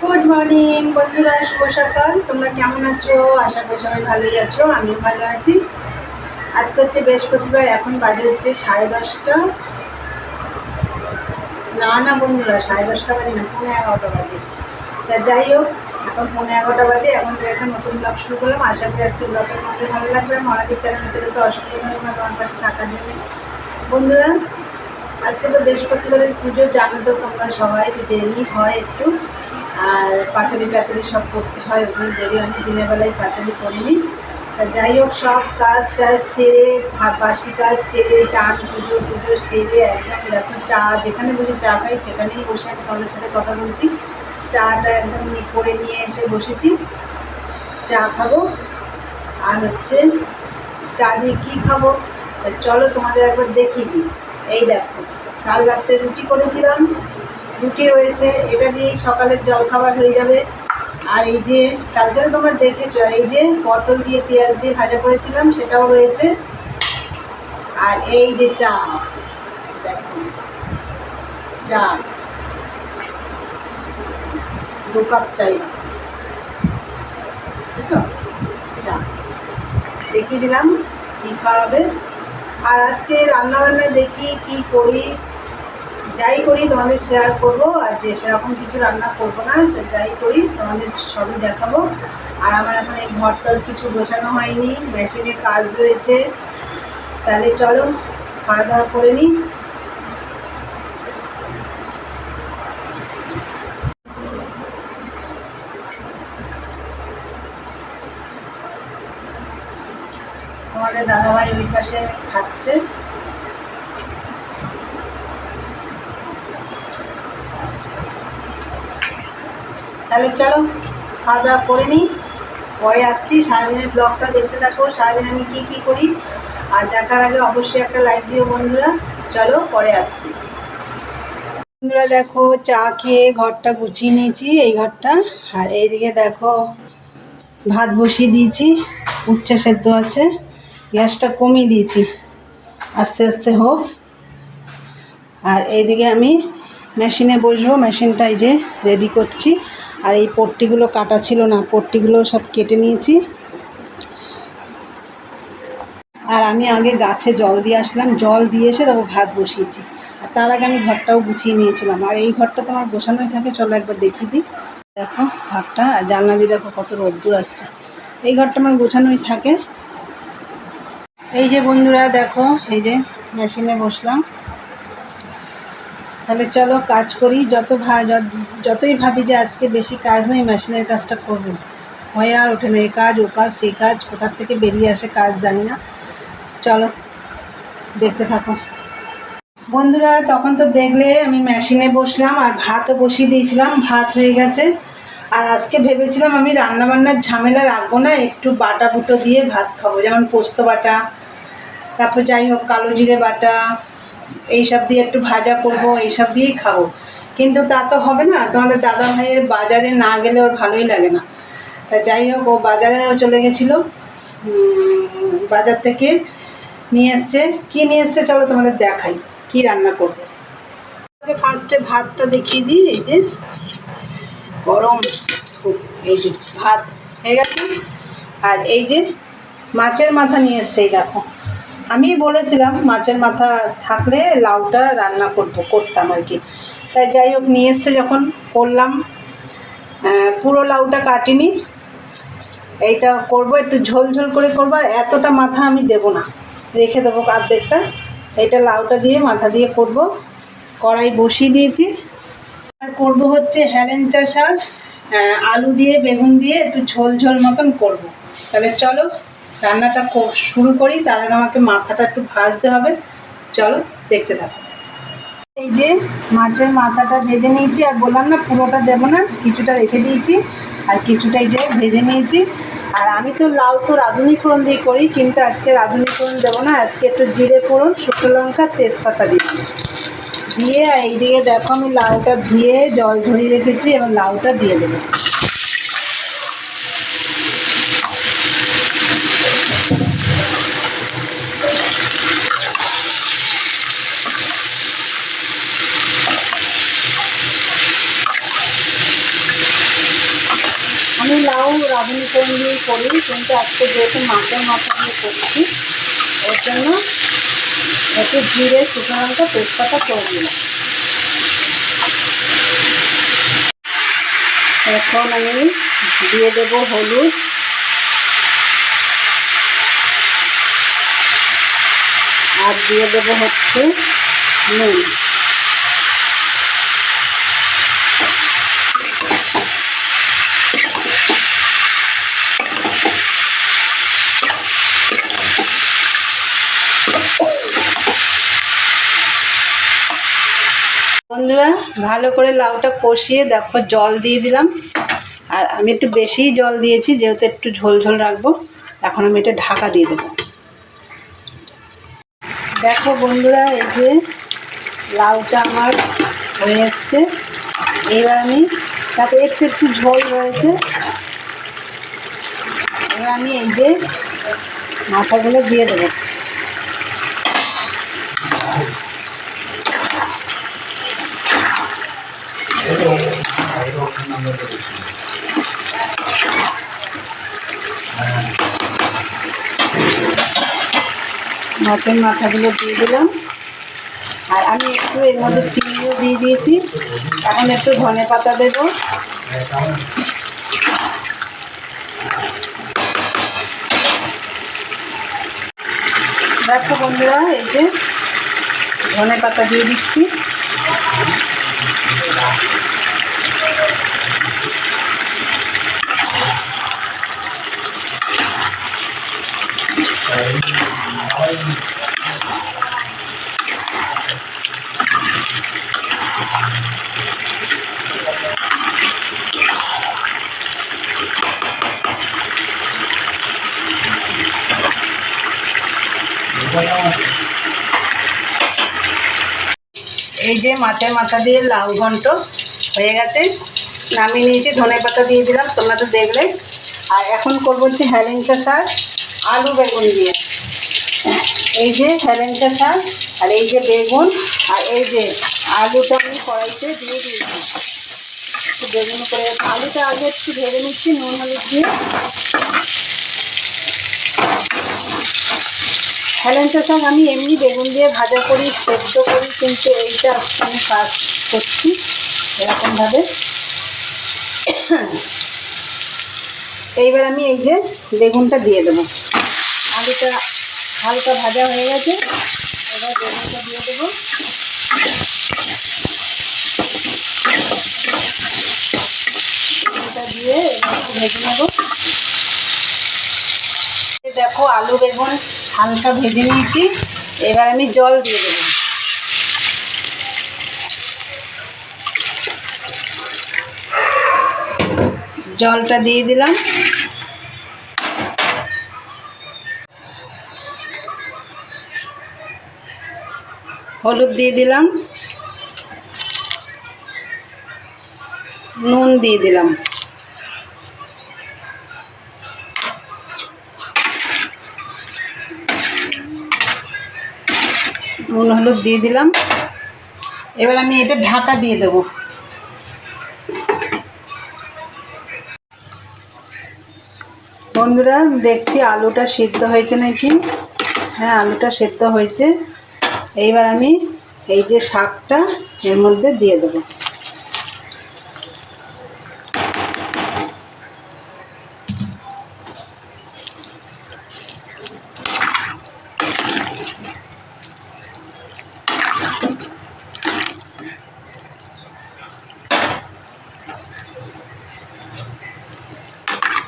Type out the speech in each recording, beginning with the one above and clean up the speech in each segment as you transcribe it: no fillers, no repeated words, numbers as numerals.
Good morning বন্ধুরা, শুভ সকাল। তোমরা কেমন আছো? আশা করি সবাই ভালোই আছো, আমিও ভালো আছি। আজকে হচ্ছে বৃহস্পতিবার, এখন বাজে হচ্ছে 10:30। না বন্ধুরা, 10:30 বাজে না, 11:15 বাজে। তা যাই হোক, এখন 11:15 বাজে। এখন থেকে একটা নতুন ব্লগ শুরু করলাম। আশা করি আজকে ব্লগের মধ্যে ভালো লাগবে। মনাদের চ্যানেল থেকে তো অসংখ্য ধন্যবাদ আমার পাশে থাকার জন্য। বন্ধুরা, আজকে তো বৃহস্পতিবারের পুজো, জানো তো তোমরা সবাই, দেরি হয় একটু। আর পাঁচালি টাচালি সব করতে হয়, ওখানে দেরি। আমি দিনের বেলায় পাঁচালি করিনি। তা যাই হোক, সব কাজ টাজ সেরে, বাসি কাজ সেরে, চান পুজো টুজো সেরে একদম দেখো, চা যেখানে বসে চা খাই সেখানেই বসে আমি তোমাদের সাথে কথা বলছি। চাটা একদম করে নিয়ে এসে বসেছি, চা খাবো। আর হচ্ছে চা দিয়ে কী খাবো, চলো তোমাদের একবার দেখিয়ে দিই। এই দেখো, কাল রাত্রে রুটি করেছিলাম, রুটি রয়েছে, এটা দিয়েই সকালের জলখাবার হয়ে যাবে। আর এই যে কালকে তো তোমরা দেখেছো, আর এই যে পটল দিয়ে পেঁয়াজ দিয়ে ভাজা করেছিলাম, সেটাও রয়েছে। আর এই যে চা, দেখো চা, 2 কাপ চাই, দেখো চা দেখিয়ে দিলাম কী খাওয়াবে। আর আজকে রান্নাবান্না দেখি কি করি, যাই করি তোমাদের শেয়ার করবো। আর যে সেরকম কিছু রান্না করবো না, তো যাই করি তোমাদের সবই দেখাবো। আর আমার এখন এই ঘরটার কিছু গোছানো হয়নি, মেশিনে কাজ রয়েছে। তাহলে চলো খাওয়া দাওয়া করে নিই। তোমাদের দাদাভাই ওই পাশে খাচ্ছে। তাহলে চলো খাওয়া দাওয়া করে নিই, পরে আসছি। সারাদিনের ব্লগটা দেখতে থাকো, সারাদিন আমি কী কী করি। আর দেখার আগে অবশ্যই একটা লাইক দিও বন্ধুরা। চলো পরে আসছি। বন্ধুরা দেখো, চা খেয়ে ঘরটা গুছিয়ে নিয়েছি, এই ঘরটা। আর এইদিকে দেখো, ভাত বসিয়ে দিয়েছি, উচ্ছে সেদ্ধ আছে। গ্যাসটা কমিয়ে দিয়েছি, আস্তে আস্তে হোক। আর এইদিকে আমি মেশিনে বসবো, মেশিনটা এই যে রেডি করছি। আর এই পট্টিগুলো কাটা ছিল না, পট্টিগুলো সব কেটে নিয়েছি। আর আমি আগে গাছে জল দিয়ে আসলাম, জল দিয়ে এসে তারপর ভাত বসিয়েছি। আর তার আগে আমি ঘরটাও গুছিয়ে নিয়েছিলাম। আর এই ঘরটা তো আমার গোছানোই থাকে, চলো একবার দেখিয়ে দিই। দেখো ঘরটা, জানলা দিয়ে দেখো কত রোদ্দুর আসছে। এই ঘরটা আমার গোছানোই থাকে। এই যে বন্ধুরা দেখো, এই যে মেশিনে বসলাম। তাহলে চলো কাজ করি। যতই ভাবি যে আজকে বেশি কাজ নেই, মেশিনের কাজটা করবো, হয়ে আর ওঠে না। এই কাজ ও কাজ সেই কাজ, কোথার থেকে বেরিয়ে আসে কাজ জানি না। চলো দেখতে থাকো বন্ধুরা। তখন তো দেখলে আমি মেশিনে বসলাম আর ভাতও বসিয়ে দিয়েছিলাম, ভাত হয়ে গেছে। আর আজকে ভেবেছিলাম আমি রান্নাবান্নার ঝামেলা রাখবো না, একটু বাটা বুটো দিয়ে ভাত খাবো, যেমন পোস্ত বাটা, তারপর যাই হোক কালো জিরে বাটা, এইসব দিয়ে একটু ভাজা করব, এইসব দিয়েই খাবো। কিন্তু তা তো হবে না, তোমাদের দাদা ভাইয়ের বাজারে না গেলে ওর ভালোই লাগে না। তা যাই হোক, ও বাজারেও চলে গেছিলো, বাজার থেকে নিয়ে এসছে। কী নিয়ে এসছে চলো তোমাদের দেখাই, কি রান্না করবো। ফার্স্টে ভাতটা দেখিয়ে দিই। এই যে গরম খুব, এই যে ভাত হয়ে গেছে। আর এই যে মাছের মাথা নিয়ে এসছে, এই দেখো। আমি বলেছিলাম মাছের মাথা থাকলে লাউটা রান্না করতাম আর কি। তাই যাই হোক নিয়ে এসছে যখন করলাম। পুরো লাউটা কাটিনি, এইটা করব একটু ঝোল ঝোল করে করবো। আর এতটা মাথা আমি দেব না, রেখে দেবো অর্ধেকটা। এটা লাউটা দিয়ে মাথা দিয়ে করব। কড়াই বসিয়ে দিয়েছি। আর করব হচ্ছে হেলেঞ্চা শাক, আলু দিয়ে বেগুন দিয়ে একটু ঝোল ঝোল মতন করব। তাহলে চলো রান্নাটা শুরু করি। তার আগে আমাকে মাথাটা একটু ভাজতে হবে, চলো দেখতে থাকো। এই যে মাছের মাথাটা ভেজে নিয়েছি। আর বললাম না পুরোটা দেবো না, কিছুটা রেখে দিয়েছি, আর কিছুটা এই যে ভেজে নিয়েছি। আর আমি তো লাউ তো রাঁধুনি ফোড়ন দিয়ে করি, কিন্তু আজকে রাঁধুনি ফোড়ন দেবো না, আজকে একটু জিরে ফোড়ন, শুকনো লঙ্কা, তেজপাতা দিয়ে এইদিকে দেখো আমি লাউটা ধুয়ে জল ঝরিয়ে রেখেছি, এবং লাউটা দিয়ে দেবো। এমনি লাউ রাঁধুনি ফোড়ন দিয়েই করি, কিন্তু আজকে যেহেতু মাছের মাথা দিয়ে করছি ওর জন্য একটু জিরে, শুকনো লঙ্কা, তেজপাতা করে দিলাম। এখন আমি দিয়ে দেবো হলুদ, আর দিয়ে দেবো হচ্ছে নুন। বন্ধুরা, ভালো করে লাউটা কষিয়ে দেখো জল দিয়ে দিলাম, আর আমি একটু বেশিই জল দিয়েছি যেহেতু একটু ঝোল ঝোল রাখবো। এখন আমি এটা ঢাকা দিয়ে দেবো। দেখো বন্ধুরা, এই যে লাউটা আমার হয়ে এসছে। এবার আমি তাতে একটু ঝোল রয়েছে, এবার আমি এই যে মাথাগুলো দিয়ে দেবো। মাছের মাথাগুলো দিয়ে দিলাম, আর আমি একটু এর মধ্যে চিনিও দিয়ে দিয়েছি। এখন একটু ধনে পাতা দেব। দেখো বন্ধুরা, এই যে ধনে পাতা দিয়ে দিচ্ছি। এই যে মাছের মাথা দিয়ে লাউ ঘন্ট হয়ে গেছে, নামিয়ে নিয়েছি। ধনে পাতা দিয়ে দিলাম, তোমরা তো দেখলে। আর এখন করবো হচ্ছে হেলেঞ্চা শাক আলু বেগুন দিয়ে। এই যে হেলেঞ্চা শাক, আর এই যে বেগুন, আর এই যে আলুটা আমি কড়াইতে দিয়ে দিয়েছি। একটু বেগুন করে আলুটা আগে একটু ভেজে নিচ্ছি নুন হলুদ দিয়ে। হেলেঞ্চা শাক আমি এমনি বেগুন দিয়ে ভাজা করি, সেদ্ধ করি, কিন্তু এইটা আমি কাজ করছি এরকমভাবে। এইবার আমি এই যে বেগুনটা দিয়ে দেবো। আলুটা হালকা ভাজা হয়ে গেছে, এবার বেগুনটা দিয়ে দেবো। বেগুনটা দিয়ে এবার একটু ভেজে নেবো। দেখো আলু বেগুন হালকা ভেজে নিয়েছি, এবার আমি জল দিয়ে দেবো। জলটা দিয়ে দিলাম। হলুদ দিয়ে দিলাম, নুন দিয়ে দিলাম, নুন হলুদ দিয়ে দিলাম। এবার আমি এটা ঢাকা দিয়ে দেবো। বন্ধুরা, দেখছি আলুটা সিদ্ধ হয়েছে নাকি। হ্যাঁ, আলুটা সিদ্ধ হয়েছে। এইবার আমি এই যে শাকটা এর মধ্যে দিয়ে দেবো।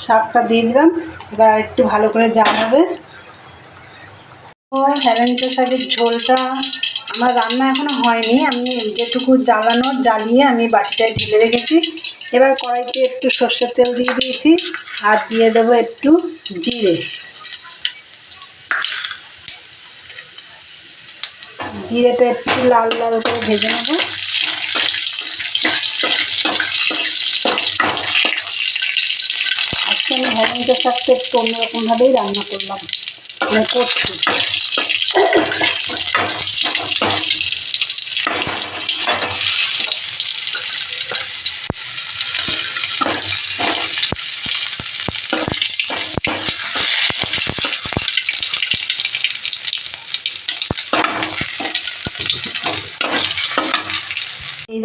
শাকটা দিয়ে দিলাম, এবার একটু ভালো করে জ্বালাবে। হেলেঞ্চা শাকের ঝোলটা আমার রান্না এখনো হয়নি, আমি যেটুকু জ্বালিয়ে আমি বাটিটায় ঢেলে রেখেছি। এবার কড়াইতে একটু সর্ষের তেল দিয়ে দিয়েছি, আর দিয়ে দেবো একটু জিরে। জিরেটা একটু লাল লাল করে ভেজে নেব। আজকে আমি হেলেঞ্চা শাকটা একটু অন্যরকমভাবেই রান্না করলাম, করছি।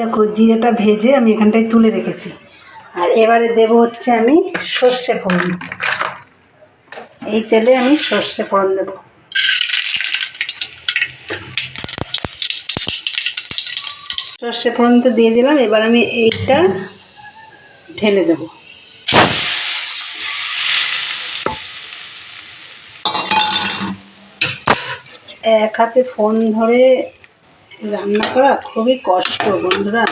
দেখো জিরেটা ভেজে আমি এখানটায় তুলে রেখেছি। আর এবারে দেব হচ্ছে আমি সর্ষে ফোড়ন। এই তেলে আমি সর্ষে ফোড়ন দেব। সর্ষে ফোড়ন তো দিয়ে দিলাম, এবার আমি এইটা ঢেলে দেব। এক হাতে ফোন ধরে রান্না করা খুবই কষ্ট বন্ধুরা।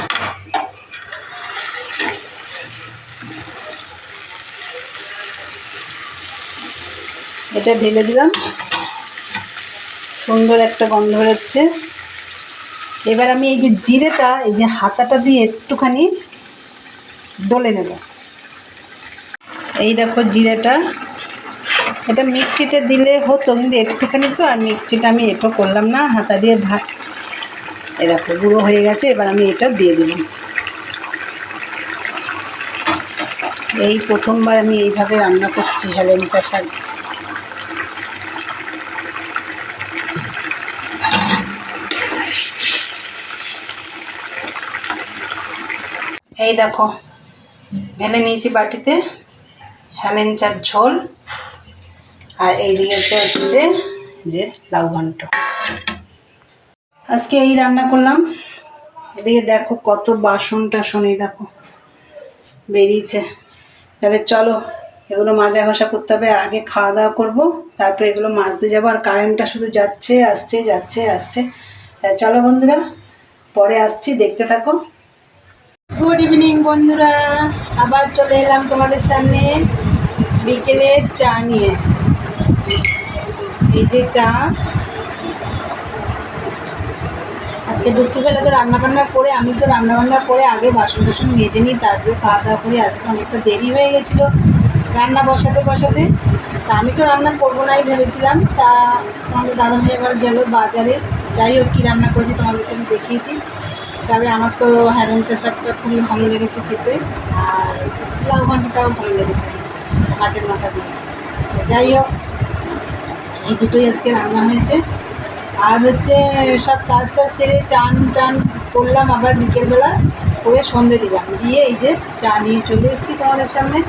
এটা ঢেলে দিলাম, সুন্দর একটা গন্ধ বেরোচ্ছে। এবার আমি এই যে জিরেটা এই যে হাতাটা দিয়ে একটুখানি ডলে নেব। এই দেখো জিরেটা, এটা মিক্সিতে দিলে হতো কিন্তু একটুখানি তো, আর মিক্সিটা আমি এটো করলাম না, হাতা দিয়ে এই দেখো গুঁড়ো হয়ে গেছে। এবার আমি এটা দিয়ে দিলাম। এই প্রথমবার আমি এইভাবে রান্না করছি হেলেঞ্চা শাক। এই দেখো ঢেলে নিয়েছি বাটিতে হেলেঞ্চার ঝোল। আর এইদিকে হচ্ছে যে লাউ ঘন্ট। আজকে এই রান্না করলাম। এদিকে দেখো কত বাসন টাসন এই দেখো বেরিয়েছে। তাহলে চলো এগুলো মাজা ঘষা করতে হবে, আগে খাওয়া দাওয়া করবো, তারপরে এগুলো মাজতে যাবো। আর কারেন্টটা শুধু যাচ্ছে আসছে যাচ্ছে আসছে। তাই চলো বন্ধুরা পরে আসছি, দেখতে থাকো। গুড ইভিনিং বন্ধুরা, আবার চলে এলাম তোমাদের সামনে বিকেলের চা নিয়ে। এই যে চা, আজকে দুপুরবেলা তো রান্নাবান্না করে, আমি তো রান্নাবান্না করে আগে বাসন টাসন মেজে নিই, তারপরে খাওয়া দাওয়া করি। আজকে অনেকটা দেরি হয়ে গেছিলো রান্না বসাতে। তা আমি তো রান্না করবো নাই ভেবেছিলাম। তা তোমাদের দাদাভাই এবার গেল বাজারে। যাই হোক কী রান্না করেছি তোমাদেরকে আমি দেখিয়েছি। তবে আমার তো হেলেঞ্চা শাকটা খুবই ভালো লেগেছে খেতে, আর লাউ ঘন্টটাও ভালো লেগেছে মাছের মাথা দিয়ে। যাই হোক এই দুটোই আজকে রান্না হয়েছে। আর হচ্ছে সব কাজটা সেরে চান টান করলাম, আবার বিকেলবেলা করে সন্ধে দিলাম, দিয়ে এই যে চা নিয়ে চলে এসেছি তোমাদের সামনে।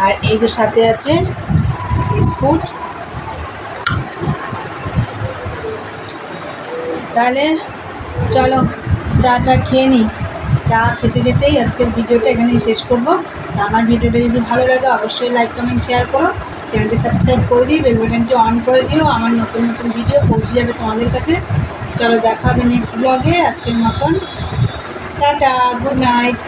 আর এই যে সাথে আছে বিস্কুট। তাহলে চলো চাটা খেয়ে নিই। চা খেতে খেতেই আজকের ভিডিওটা এখানেই শেষ করব। আমার ভিডিওটা যদি ভালো লাগে অবশ্যই লাইক কমেন্ট শেয়ার করো, চ্যানেলটি সাবস্ক্রাইব করে দিই, বেল বাটনটি অন করে দিও, আমার নতুন নতুন ভিডিও পৌঁছে যাবে তোমাদের কাছে। চলো দেখা হবে নেক্সট ব্লগে। আজকের মতন টাটা, গুড নাইট।